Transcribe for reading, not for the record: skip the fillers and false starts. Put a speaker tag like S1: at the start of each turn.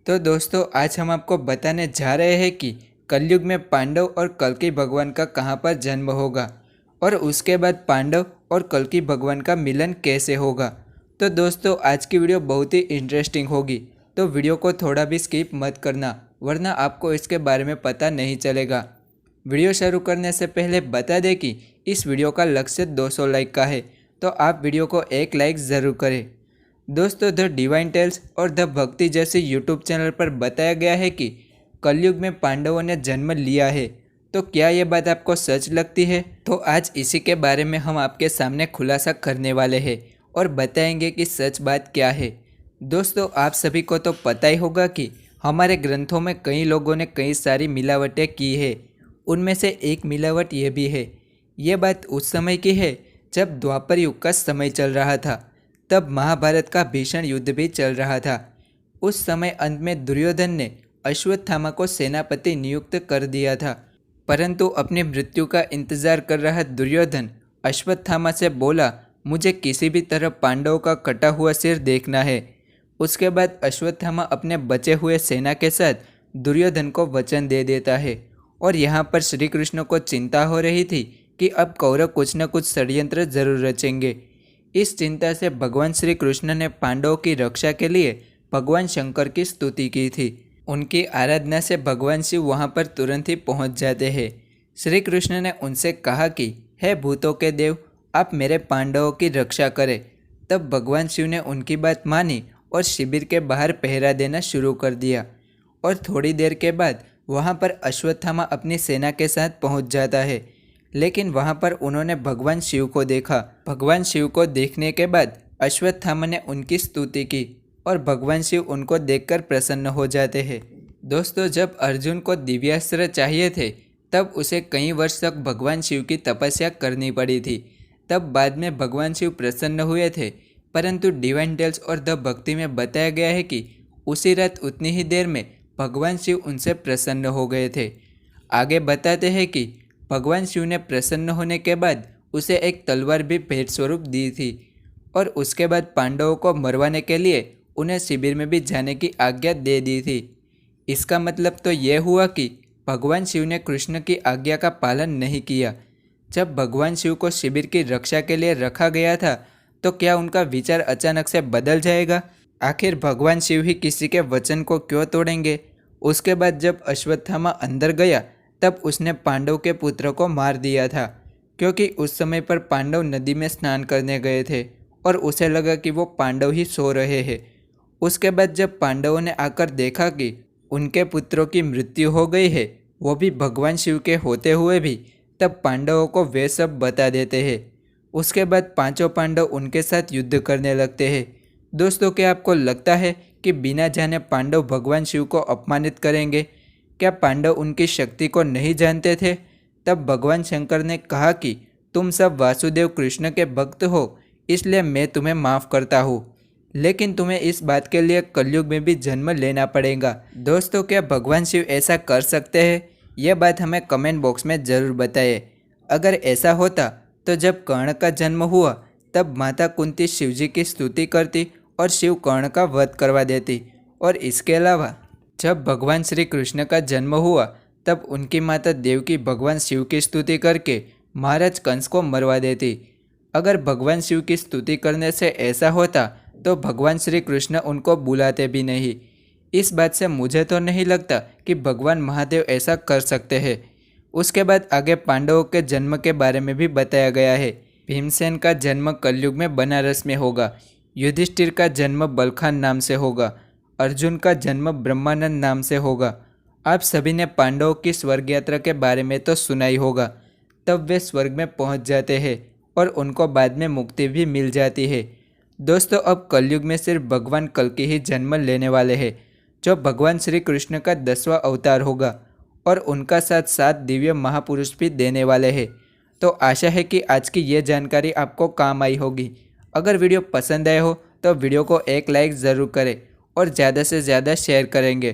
S1: तो दोस्तों आज हम आपको बताने जा रहे हैं कि कलयुग में पांडव और कल्कि भगवान का कहाँ पर जन्म होगा और उसके बाद पांडव और कल्कि भगवान का मिलन कैसे होगा। तो दोस्तों आज की वीडियो बहुत ही इंटरेस्टिंग होगी, तो वीडियो को थोड़ा भी स्किप मत करना वरना आपको इसके बारे में पता नहीं चलेगा। वीडियो शुरू करने से पहले बता दें कि इस वीडियो का लक्ष्य 200 लाइक का है, तो आप वीडियो को एक लाइक ज़रूर करें। दोस्तों द डिवाइन टेल्स और द भक्ति जैसे यूट्यूब चैनल पर बताया गया है कि कलयुग में पांडवों ने जन्म लिया है। तो क्या ये बात आपको सच लगती है? तो आज इसी के बारे में हम आपके सामने खुलासा करने वाले हैं और बताएंगे कि सच बात क्या है। दोस्तों आप सभी को तो पता ही होगा कि हमारे ग्रंथों में कई लोगों ने कई सारी मिलावटें की है। उनमें से एक मिलावट ये भी है। ये बात उस समय की है जब द्वापर युग का समय चल रहा था। तब महाभारत का भीषण युद्ध भी चल रहा था। उस समय अंत में दुर्योधन ने अश्वत्थामा को सेनापति नियुक्त कर दिया था, परंतु अपनी मृत्यु का इंतजार कर रहा दुर्योधन अश्वत्थामा से बोला, मुझे किसी भी तरह पांडवों का कटा हुआ सिर देखना है। उसके बाद अश्वत्थामा अपने बचे हुए सेना के साथ दुर्योधन को वचन दे देता है और यहाँ पर श्री कृष्ण को चिंता हो रही थी कि अब कौरव कुछ न कुछ षड्यंत्र जरूर रचेंगे। इस चिंता से भगवान श्री कृष्ण ने पांडवों की रक्षा के लिए भगवान शंकर की स्तुति की थी। उनकी आराधना से भगवान शिव वहां पर तुरंत ही पहुंच जाते हैं। श्री कृष्ण ने उनसे कहा कि हे भूतों के देव, आप मेरे पांडवों की रक्षा करें। तब भगवान शिव ने उनकी बात मानी और शिविर के बाहर पहरा देना शुरू कर दिया और थोड़ी देर के बाद वहां पर अश्वत्थामा अपनी सेना के साथ पहुंच जाता है। लेकिन वहां पर उन्होंने भगवान शिव को देखा। भगवान शिव को देखने के बाद अश्वत्थामा ने उनकी स्तुति की और भगवान शिव उनको देखकर प्रसन्न हो जाते हैं। दोस्तों जब अर्जुन को दिव्यास्त्र चाहिए थे तब उसे कई वर्ष तक भगवान शिव की तपस्या करनी पड़ी थी। तब बाद में भगवान शिव प्रसन्न हुए थे, परंतु डिवाइन टेल्स और द भक्ति में बताया गया है कि उसी रात उतनी ही देर में भगवान शिव उनसे प्रसन्न हो गए थे। आगे बताते हैं कि भगवान शिव ने प्रसन्न होने के बाद उसे एक तलवार भी भेंट स्वरूप दी थी और उसके बाद पांडवों को मरवाने के लिए उन्हें शिविर में भी जाने की आज्ञा दे दी थी। इसका मतलब तो यह हुआ कि भगवान शिव ने कृष्ण की आज्ञा का पालन नहीं किया। जब भगवान शिव को शिविर की रक्षा के लिए रखा गया था तो क्या उनका विचार अचानक से बदल जाएगा? आखिर भगवान शिव ही किसी के वचन को क्यों तोड़ेंगे? उसके बाद जब अश्वत्थामा अंदर गया तब उसने पांडव के पुत्र को मार दिया था, क्योंकि उस समय पर पांडव नदी में स्नान करने गए थे और उसे लगा कि वो पांडव ही सो रहे हैं। उसके बाद जब पांडवों ने आकर देखा कि उनके पुत्रों की मृत्यु हो गई है, वो भी भगवान शिव के होते हुए भी, तब पांडवों को वे सब बता देते हैं। उसके बाद पांचों पांडव उनके साथ युद्ध करने लगते हैं। दोस्तों क्या आपको लगता है कि बिना जाने पांडव भगवान शिव को अपमानित करेंगे? क्या पांडव उनकी शक्ति को नहीं जानते थे? तब भगवान शंकर ने कहा कि तुम सब वासुदेव कृष्ण के भक्त हो, इसलिए मैं तुम्हें माफ़ करता हूँ, लेकिन तुम्हें इस बात के लिए कलयुग में भी जन्म लेना पड़ेगा। दोस्तों क्या भगवान शिव ऐसा कर सकते हैं? यह बात हमें कमेंट बॉक्स में ज़रूर बताइए। अगर ऐसा होता तो जब कर्ण का जन्म हुआ तब माता कुंती शिवजी की स्तुति करती और शिव कर्ण का वध करवा देती, और इसके अलावा जब भगवान श्री कृष्ण का जन्म हुआ तब उनकी माता देवकी भगवान शिव की स्तुति करके महाराज कंस को मरवा देती। अगर भगवान शिव की स्तुति करने से ऐसा होता तो भगवान श्री कृष्ण उनको बुलाते भी नहीं। इस बात से मुझे तो नहीं लगता कि भगवान महादेव ऐसा कर सकते हैं। उसके बाद आगे पांडवों के जन्म के बारे में भी बताया गया है। भीमसेन का जन्म कलयुग में बनारस में होगा। युधिष्ठिर का जन्म बलखान नाम से होगा। अर्जुन का जन्म ब्रह्मानंद नाम से होगा। आप सभी ने पांडवों की स्वर्ग यात्रा के बारे में तो सुना ही होगा। तब वे स्वर्ग में पहुंच जाते हैं और उनको बाद में मुक्ति भी मिल जाती है। दोस्तों अब कलयुग में सिर्फ भगवान कल्कि ही जन्म लेने वाले हैं, जो भगवान श्री कृष्ण का 10वां अवतार होगा और उनका साथ 7 दिव्य महापुरुष भी देने वाले हैं। तो आशा है कि आज की ये जानकारी आपको काम आई होगी। अगर वीडियो पसंद आए हो तो वीडियो को एक लाइक ज़रूर करें और ज़्यादा से ज़्यादा शेयर करेंगे